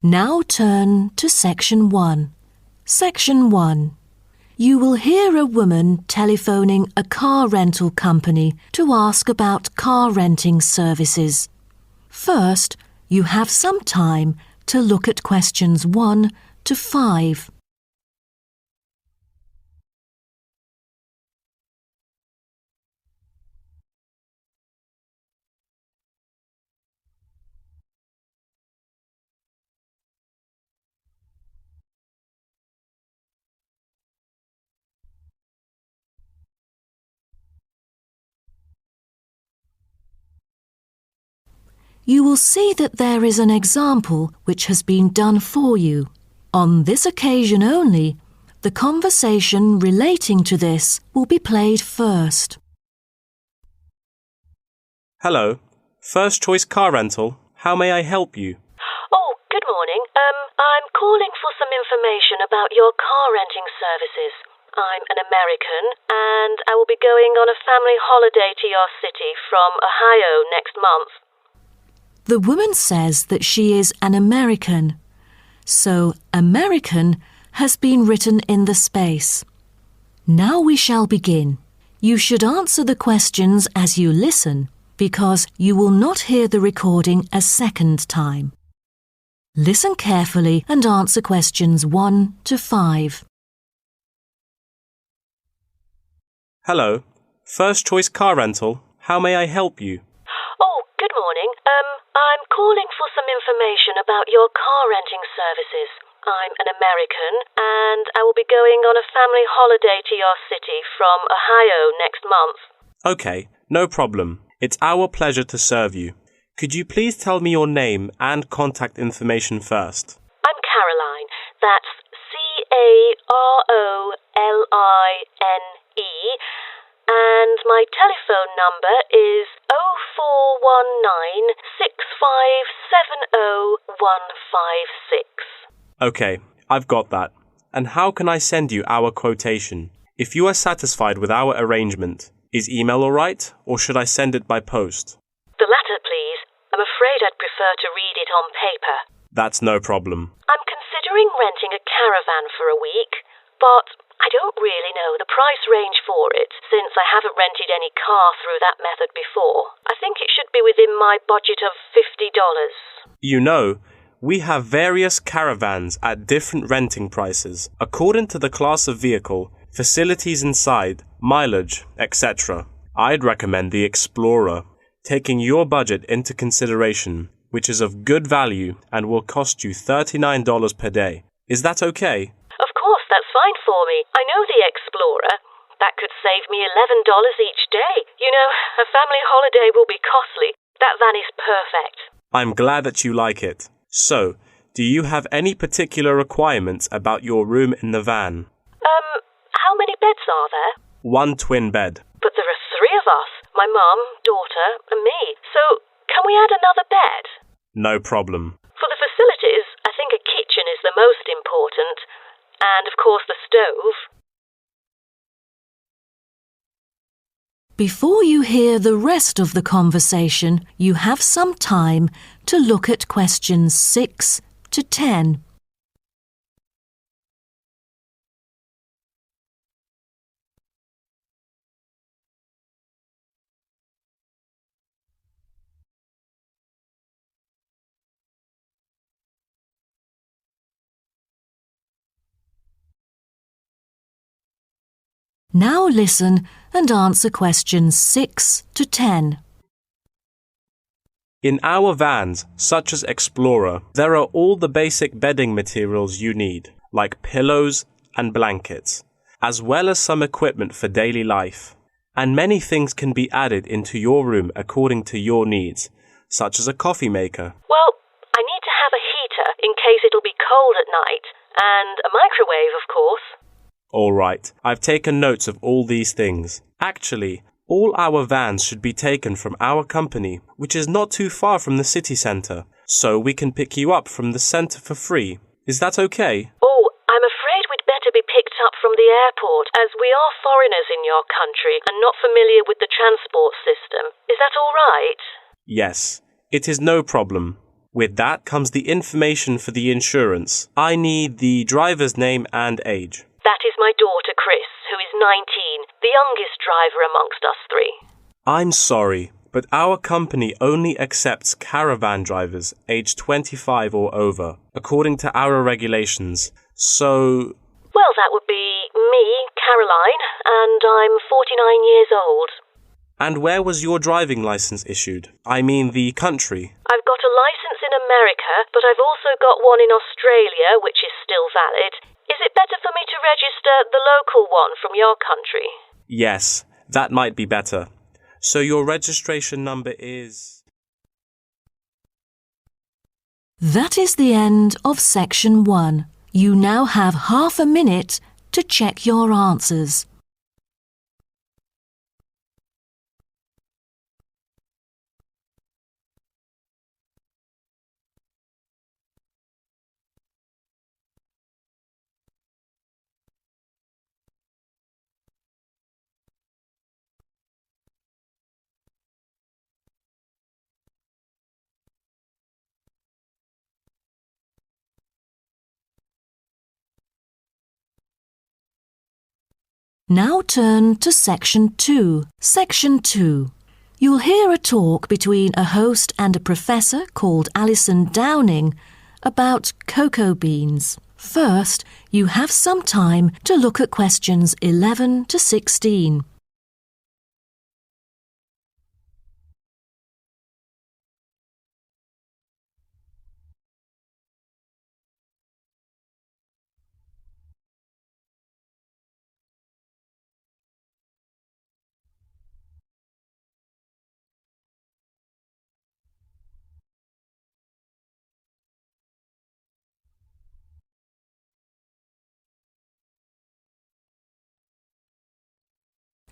Now turn to Section 1. Section 1. You will hear a woman telephoning a car rental company to ask about car renting services. First, you have some time to look at questions 1 to 5. You will see that there is an example which has been done for you. On this occasion only, the conversation relating to this will be played first. Hello, First Choice Car Rental. How may I help you? Oh, good morning. I'm calling for some information about your car renting services. I'm an American and I will be going on a family holiday to your city from Ohio next month. The woman says that she is an American, so American has been written in the space. Now we shall begin. You should answer the questions as you listen, because you will not hear the recording a second time. Listen carefully and answer questions 1 to 5. Hello, First Choice Car Rental. How may I help you? Oh, good morning. I'm calling for some information about your car renting services. I'm an American and I will be going on a family holiday to your city from Ohio next month. Okay, no problem. It's our pleasure to serve you. Could you please tell me your name and contact information first? I'm Caroline. That's Caroline. And my telephone number is 0419 6570156. Okay, I've got that. And how can I send you our quotation? If you are satisfied with our arrangement, is email alright, or should I send it by post? The latter, please. I'm afraid I'd prefer to read it on paper. That's no problem. I'm considering renting a caravan for a week, but I don't really know the price range for it, since I haven't rented any car through that method before. I think it should be within my budget of $50. You know, we have various caravans at different renting prices, according to the class of vehicle, facilities inside, mileage, etc. I'd recommend the Explorer, taking your budget into consideration, which is of good value and will cost you $39 per day. Is that okay? Of course, that's fine for me. I know the Explorer. That could save me $11 each day. You know, a family holiday will be costly. That van is perfect. I'm glad that you like it. So, do you have any particular requirements about your room in the van? How many beds are there? 1 twin bed. But there are 3 of us. My mum, daughter, and me. So, can we add another bed? No problem. For the facilities, I think a kitchen is the most important. And, of course, the stove. Before you hear the rest of the conversation, you have some time to look at questions 6 to 10. Now listen and answer questions 6 to 10. In our vans, such as Explorer, there are all the basic bedding materials you need, like pillows and blankets, as well as some equipment for daily life. And many things can be added into your room according to your needs, such as a coffee maker. Well, I need to have a heater in case it'll be cold at night, and a microwave, of course. All right, I've taken notes of all these things. Actually, all our vans should be taken from our company, which is not too far from the city centre, so we can pick you up from the centre for free. Is that okay? Oh, I'm afraid we'd better be picked up from the airport, as we are foreigners in your country and not familiar with the transport system. Is that all right? Yes, it is no problem. With that comes the information for the insurance. I need the driver's name and age. That is my daughter, Chris, who is 19, the youngest driver amongst us three. I'm sorry, but our company only accepts caravan drivers aged 25 or over, according to our regulations. So... Well, that would be me, Caroline, and I'm 49 years old. And where was your driving license issued? I mean the country. I've got a license in America, but I've also got one in Australia, which is still valid. Is it better for me to register the local one from your country? Yes, that might be better. So your registration number is... That is the end of section 1. You now have half a minute to check your answers. Now turn to Section 2. Section 2. You'll hear a talk between a host and a professor called Alison Downing about cocoa beans. First, you have some time to look at questions 11 to 16.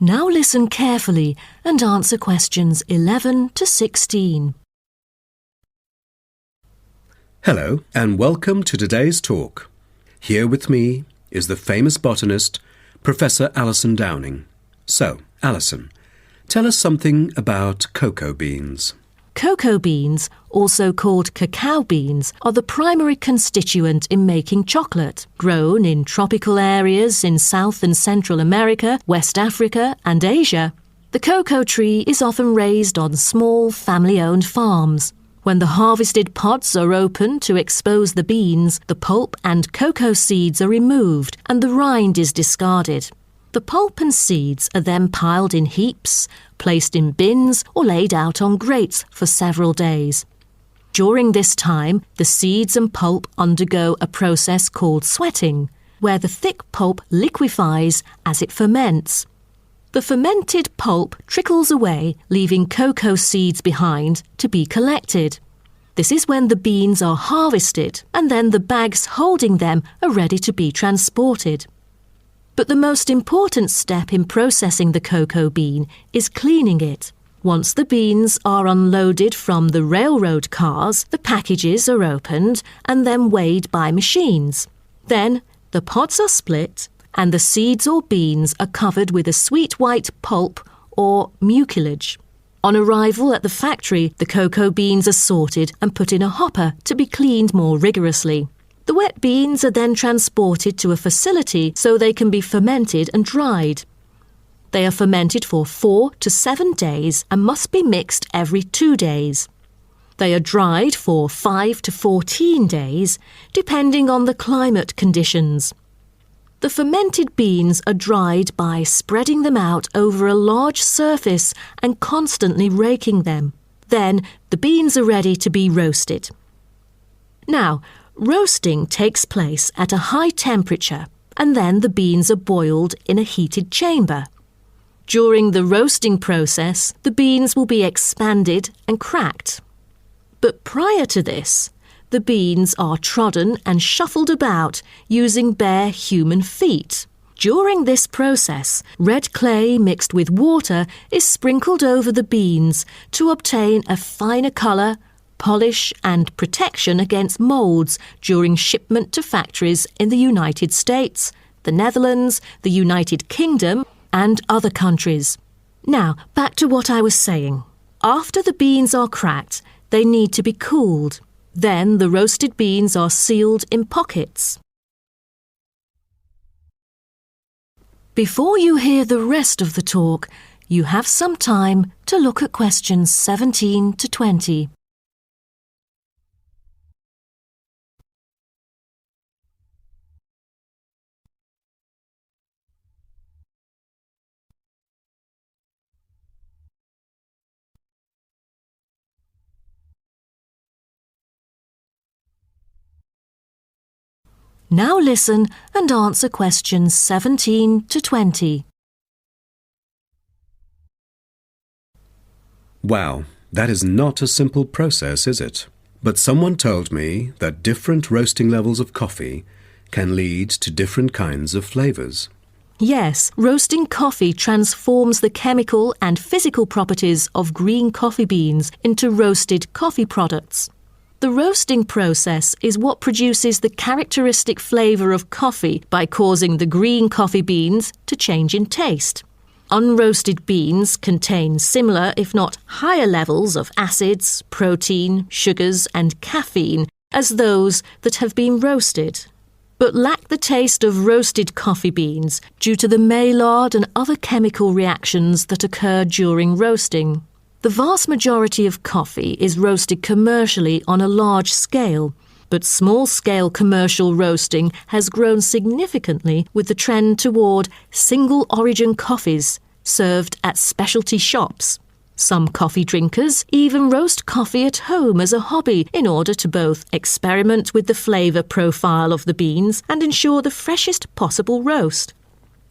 Now listen carefully and answer questions 11 to 16. Hello and welcome to today's talk. Here with me is the famous botanist, Professor Alison Downing. So, Alison, tell us something about cocoa beans. Cocoa beans, also called cacao beans, are the primary constituent in making chocolate. Grown in tropical areas in South and Central America, West Africa and Asia, the cocoa tree is often raised on small family-owned farms. When the harvested pods are opened to expose the beans, the pulp and cocoa seeds are removed and the rind is discarded. The pulp and seeds are then piled in heaps, placed in bins or laid out on grates for several days. During this time, the seeds and pulp undergo a process called sweating, where the thick pulp liquefies as it ferments. The fermented pulp trickles away, leaving cocoa seeds behind to be collected. This is when the beans are harvested, and then the bags holding them are ready to be transported. But the most important step in processing the cocoa bean is cleaning it. Once the beans are unloaded from the railroad cars, the packages are opened and then weighed by machines. Then the pods are split and the seeds or beans are covered with a sweet white pulp or mucilage. On arrival at the factory, the cocoa beans are sorted and put in a hopper to be cleaned more rigorously. The wet beans are then transported to a facility so they can be fermented and dried. They are fermented for 4 to 7 days and must be mixed every 2 days. They are dried for 5 to 14 days, depending on the climate conditions. The fermented beans are dried by spreading them out over a large surface and constantly raking them. Then the beans are ready to be roasted. Now, roasting takes place at a high temperature, and then the beans are boiled in a heated chamber. During the roasting process, the beans will be expanded and cracked. But prior to this, the beans are trodden and shuffled about using bare human feet. During this process, red clay mixed with water is sprinkled over the beans to obtain a finer colour, polish and protection against moulds during shipment to factories in the United States, the Netherlands, the United Kingdom and other countries. Now, back to what I was saying. After the beans are cracked, they need to be cooled. Then the roasted beans are sealed in pockets. Before you hear the rest of the talk, you have some time to look at questions 17 to 20. Now listen and answer questions 17 to 20. Wow, that is not a simple process, is it? But someone told me that different roasting levels of coffee can lead to different kinds of flavours. Yes, roasting coffee transforms the chemical and physical properties of green coffee beans into roasted coffee products. The roasting process is what produces the characteristic flavour of coffee by causing the green coffee beans to change in taste. Unroasted beans contain similar, if not higher levels of acids, protein, sugars and caffeine as those that have been roasted, but lack the taste of roasted coffee beans due to the Maillard and other chemical reactions that occur during roasting. The vast majority of coffee is roasted commercially on a large scale, but small-scale commercial roasting has grown significantly with the trend toward single-origin coffees served at specialty shops. Some coffee drinkers even roast coffee at home as a hobby in order to both experiment with the flavour profile of the beans and ensure the freshest possible roast.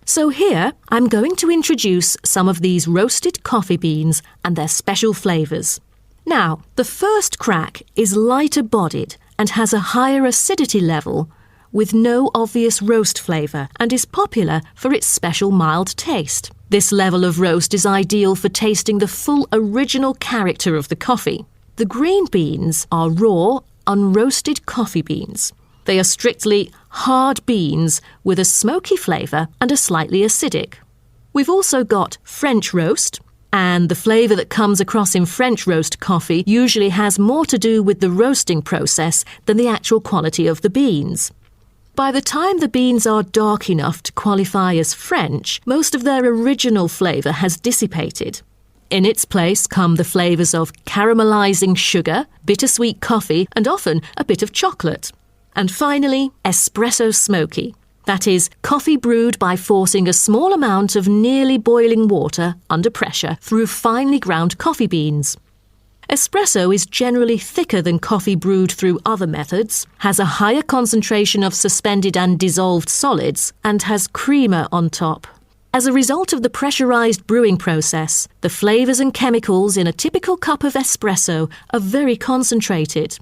So here, I'm going to introduce some of these roasted coffee beans and their special flavours. Now, the first crack is lighter bodied and has a higher acidity level with no obvious roast flavour and is popular for its special mild taste. This level of roast is ideal for tasting the full original character of the coffee. The green beans are raw, unroasted coffee beans. They are strictly hard beans with a smoky flavour and are slightly acidic. We've also got French roast, and the flavour that comes across in French roast coffee usually has more to do with the roasting process than the actual quality of the beans. By the time the beans are dark enough to qualify as French, most of their original flavour has dissipated. In its place come the flavours of caramelising sugar, bittersweet coffee, and often a bit of chocolate. And finally, espresso smoky. That is, coffee brewed by forcing a small amount of nearly boiling water under pressure through finely ground coffee beans. Espresso is generally thicker than coffee brewed through other methods, has a higher concentration of suspended and dissolved solids, and has creamer on top. As a result of the pressurised brewing process, the flavours and chemicals in a typical cup of espresso are very concentrated.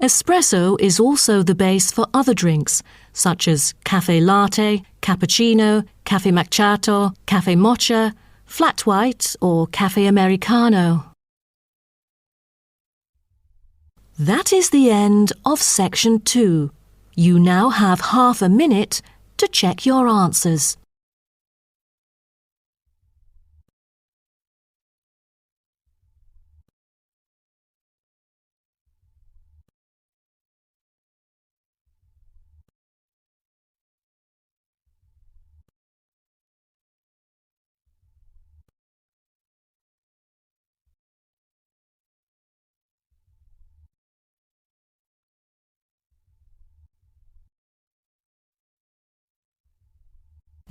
Espresso is also the base for other drinks, such as cafe latte, cappuccino, cafe macchiato, cafe mocha, flat white or cafe americano. That is the end of section 2. You now have half a minute to check your answers.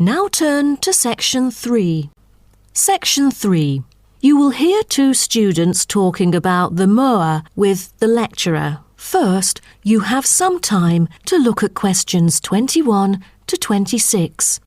Now turn to Section 3. Section 3. You will hear two students talking about the moa with the lecturer. First, you have some time to look at questions 21 to 26.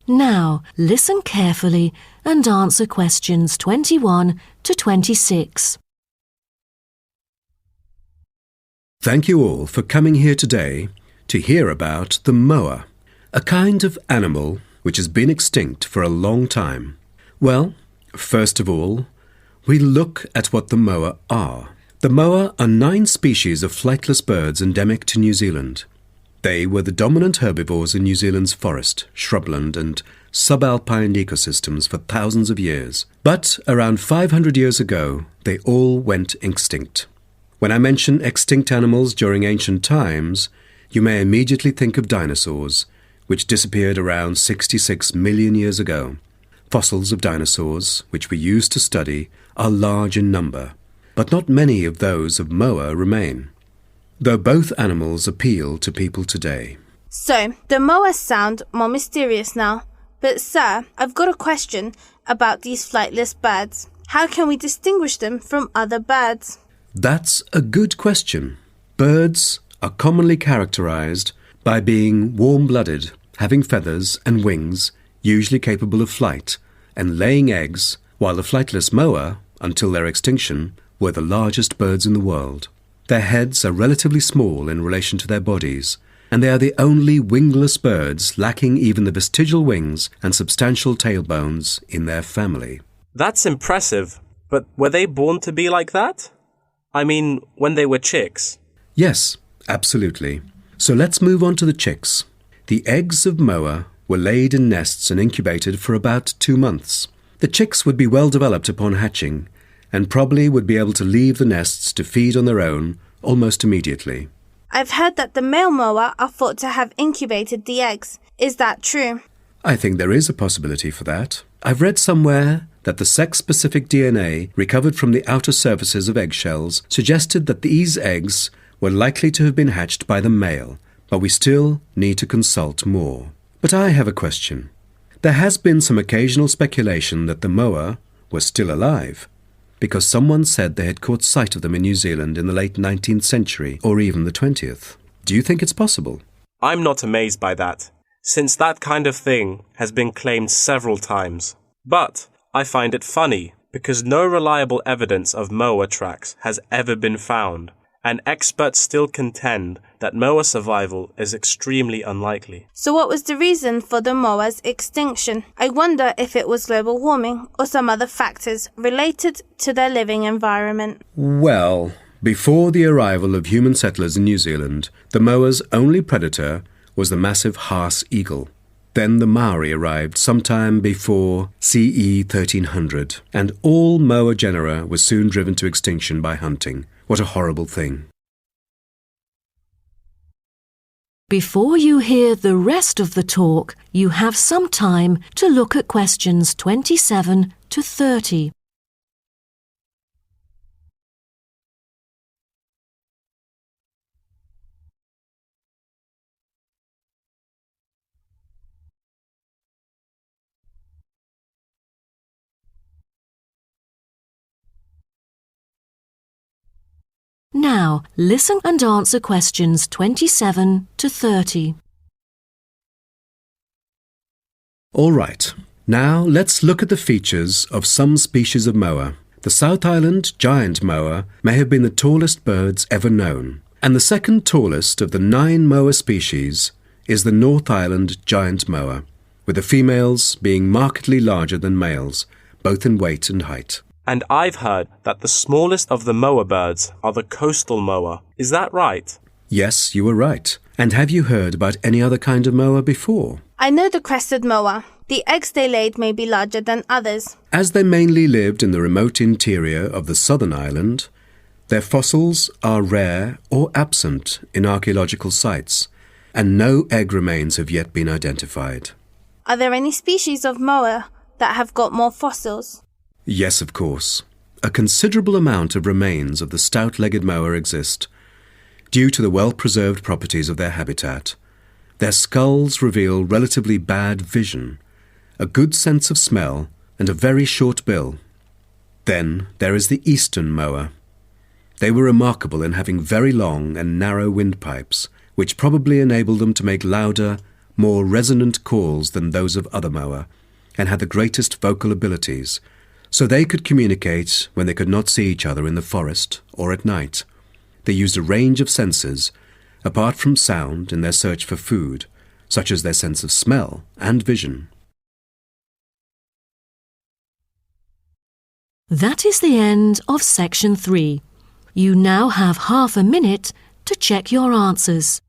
Now, listen carefully and answer questions 21 to 26. Thank you all for coming here today to hear about the moa, a kind of animal which has been extinct for a long time. Well, first of all, we look at what the moa are. The moa are 9 species of flightless birds endemic to New Zealand. They were the dominant herbivores in New Zealand's forest, shrubland and subalpine ecosystems for thousands of years. But around 500 years ago, they all went extinct. When I mention extinct animals during ancient times, you may immediately think of dinosaurs, which disappeared around 66 million years ago. Fossils of dinosaurs, which we use to study, are large in number, but not many of those of moa remain, though both animals appeal to people today. So, the moas sound more mysterious now. But sir, I've got a question about these flightless birds. How can we distinguish them from other birds? That's a good question. Birds are commonly characterized by being warm-blooded, having feathers and wings, usually capable of flight, and laying eggs, while the flightless moa, until their extinction, were the largest birds in the world. Their heads are relatively small in relation to their bodies, and they are the only wingless birds lacking even the vestigial wings and substantial tailbones in their family. That's impressive, but were they born to be like that? I mean, when they were chicks. Yes, absolutely. So let's move on to the chicks. The eggs of moa were laid in nests and incubated for about 2 months. The chicks would be well developed upon hatching, and probably would be able to leave the nests to feed on their own almost immediately. I've heard that the male moa are thought to have incubated the eggs. Is that true? I think there is a possibility for that. I've read somewhere that the sex-specific DNA recovered from the outer surfaces of eggshells suggested that these eggs were likely to have been hatched by the male, but we still need to consult more. But I have a question. There has been some occasional speculation that the moa were still alive, because someone said they had caught sight of them in New Zealand in the late 19th century or even the 20th. Do you think it's possible? I'm not amazed by that, since that kind of thing has been claimed several times. But I find it funny because no reliable evidence of moa tracks has ever been found, and experts still contend that moa survival is extremely unlikely. So what was the reason for the moa's extinction? I wonder if it was global warming or some other factors related to their living environment. Well, before the arrival of human settlers in New Zealand, the moa's only predator was the massive Haas eagle. Then the Maori arrived sometime before CE 1300, and all moa genera were soon driven to extinction by hunting. What a horrible thing. Before you hear the rest of the talk, you have some time to look at questions 27 to 30. Now, listen and answer questions 27 to 30. All right. Now let's look at the features of some species of moa. The South Island giant moa may have been the tallest birds ever known, and the second tallest of the 9 moa species is the North Island giant moa, with the females being markedly larger than males, both in weight and height. And I've heard that the smallest of the moa birds are the coastal moa. Is that right? Yes, you were right. And have you heard about any other kind of moa before? I know the crested moa. The eggs they laid may be larger than others. As they mainly lived in the remote interior of the southern island, their fossils are rare or absent in archaeological sites, and no egg remains have yet been identified. Are there any species of moa that have got more fossils? Yes, of course. A considerable amount of remains of the stout-legged moa exist, due to the well-preserved properties of their habitat. Their skulls reveal relatively bad vision, a good sense of smell, and a very short bill. Then there is the eastern moa. They were remarkable in having very long and narrow windpipes, which probably enabled them to make louder, more resonant calls than those of other moa, and had the greatest vocal abilities, so they could communicate when they could not see each other in the forest or at night. They used a range of senses, apart from sound, in their search for food, such as their sense of smell and vision. That is the end of section 3. You now have half a minute to check your answers.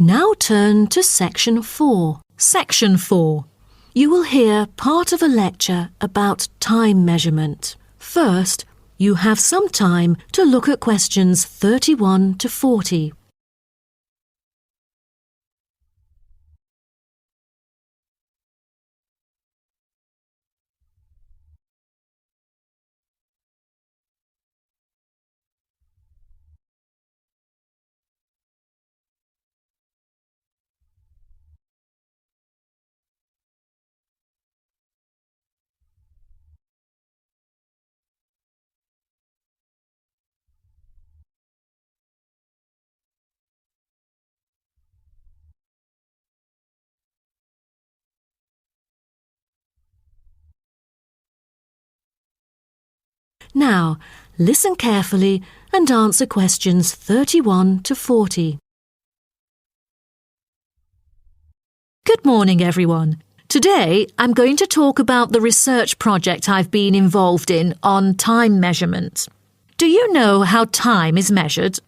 Now turn to section 4. Section 4. You will hear part of a lecture about time measurement. First, you have some time to look at questions 31 to 40. Now, listen carefully and answer questions 31 to 40. Good morning, everyone. Today, I'm going to talk about the research project I've been involved in on time measurement. Do you know how time is measured?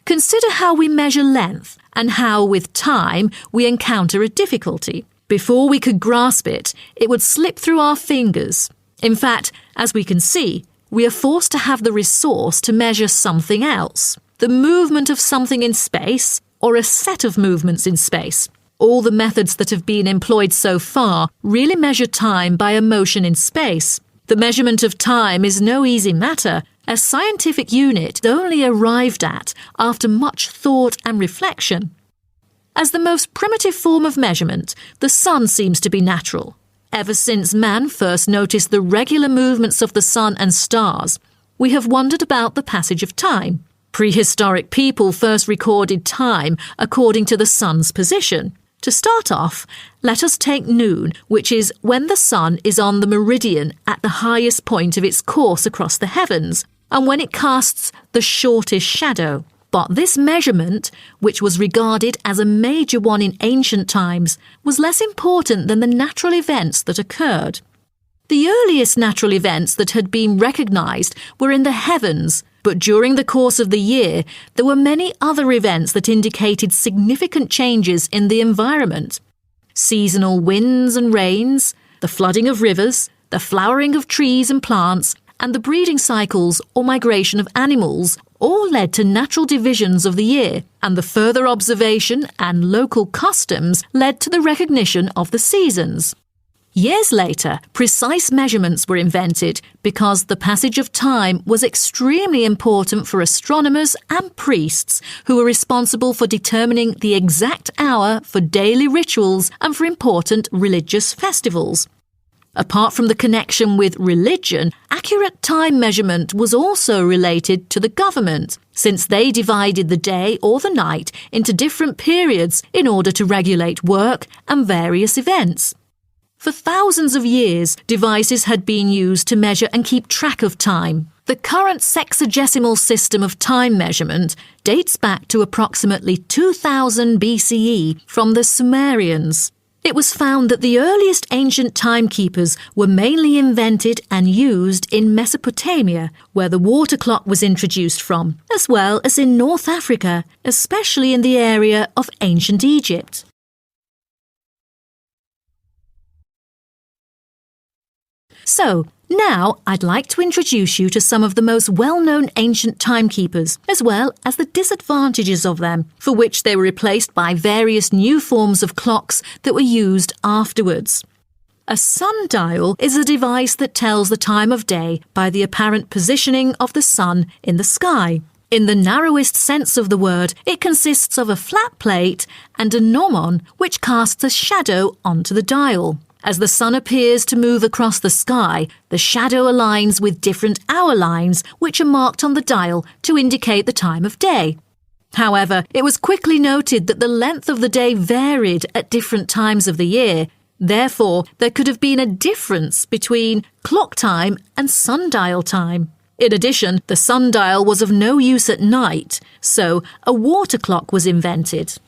Consider how we measure length and how, with time, we encounter a difficulty. Before we could grasp it, it would slip through our fingers. In fact, as we can see, we are forced to have the resource to measure something else, the movement of something in space or a set of movements in space. All the methods that have been employed so far really measure time by a motion in space. The measurement of time is no easy matter, a scientific unit only arrived at after much thought and reflection. As the most primitive form of measurement, the sun seems to be natural. Ever since man first noticed the regular movements of the sun and stars, we have wondered about the passage of time. Prehistoric people first recorded time according to the sun's position. To start off, let us take noon, which is when the sun is on the meridian at the highest point of its course across the heavens, and when it casts the shortest shadow. But this measurement, which was regarded as a major one in ancient times, was less important than the natural events that occurred. The earliest natural events that had been recognised were in the heavens, but during the course of the year there were many other events that indicated significant changes in the environment. Seasonal winds and rains, the flooding of rivers, the flowering of trees and plants, and the breeding cycles or migration of animals all led to natural divisions of the year, and the further observation and local customs led to the recognition of the seasons. Years later, precise measurements were invented because the passage of time was extremely important for astronomers and priests who were responsible for determining the exact hour for daily rituals and for important religious festivals. Apart from the connection with religion, accurate time measurement was also related to the government, since they divided the day or the night into different periods in order to regulate work and various events. For thousands of years, devices had been used to measure and keep track of time. The current sexagesimal system of time measurement dates back to approximately 2000 BCE from the Sumerians. It was found that the earliest ancient timekeepers were mainly invented and used in Mesopotamia, where the water clock was introduced from, as well as in North Africa, especially in the area of ancient Egypt. So, now I'd like to introduce you to some of the most well-known ancient timekeepers, as well as the disadvantages of them, for which they were replaced by various new forms of clocks that were used afterwards. A sundial is a device that tells the time of day by the apparent positioning of the sun in the sky. In the narrowest sense of the word, it consists of a flat plate and a gnomon which casts a shadow onto the dial. As the sun appears to move across the sky, the shadow aligns with different hour lines which are marked on the dial to indicate the time of day. However, it was quickly noted that the length of the day varied at different times of the year. Therefore, there could have been a difference between clock time and sundial time. In addition, the sundial was of no use at night, so a water clock was invented.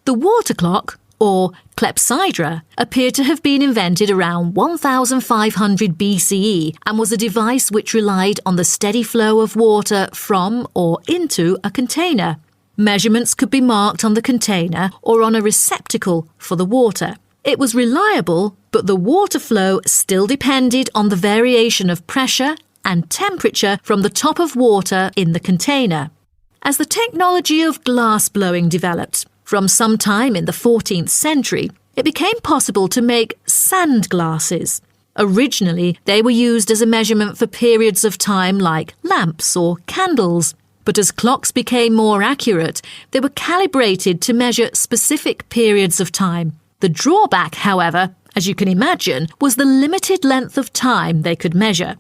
The water clock, or clepsydra, appeared to have been invented around 1500 BCE and was a device which relied on the steady flow of water from or into a container. Measurements could be marked on the container or on a receptacle for the water. It was reliable, but the water flow still depended on the variation of pressure and temperature from the top of water in the container. As the technology of glass blowing developed, from some time in the 14th century, it became possible to make sand glasses. Originally, they were used as a measurement for periods of time like lamps or candles. But as clocks became more accurate, they were calibrated to measure specific periods of time. The drawback, however, as you can imagine, was the limited length of time they could measure.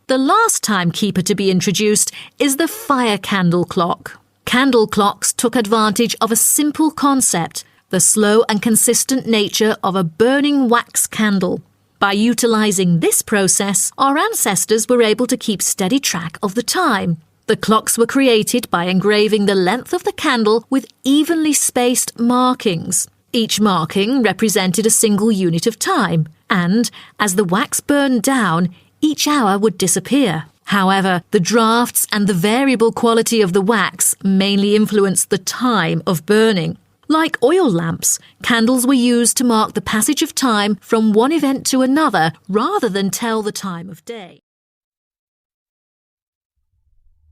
The last timekeeper to be introduced is the fire candle clock. Candle clocks took advantage of a simple concept, the slow and consistent nature of a burning wax candle. By utilising this process, our ancestors were able to keep steady track of the time. The clocks were created by engraving the length of the candle with evenly spaced markings. Each marking represented a single unit of time, and as the wax burned down, each hour would disappear. However, the drafts and the variable quality of the wax mainly influenced the time of burning. Like oil lamps, candles were used to mark the passage of time from one event to another rather than tell the time of day.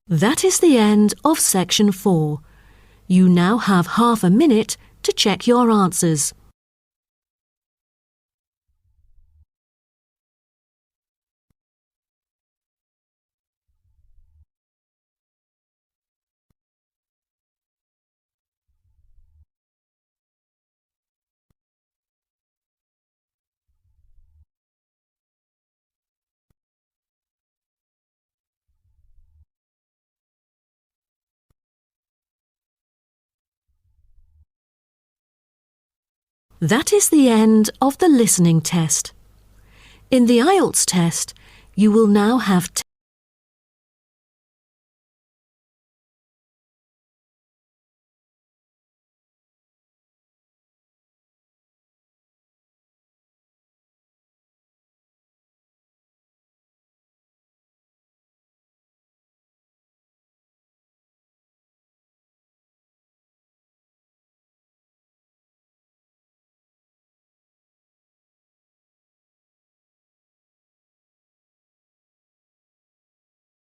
That is the end of section 4. You now have half a minute to check your answers. That is the end of the listening test. In the IELTS test, you will now have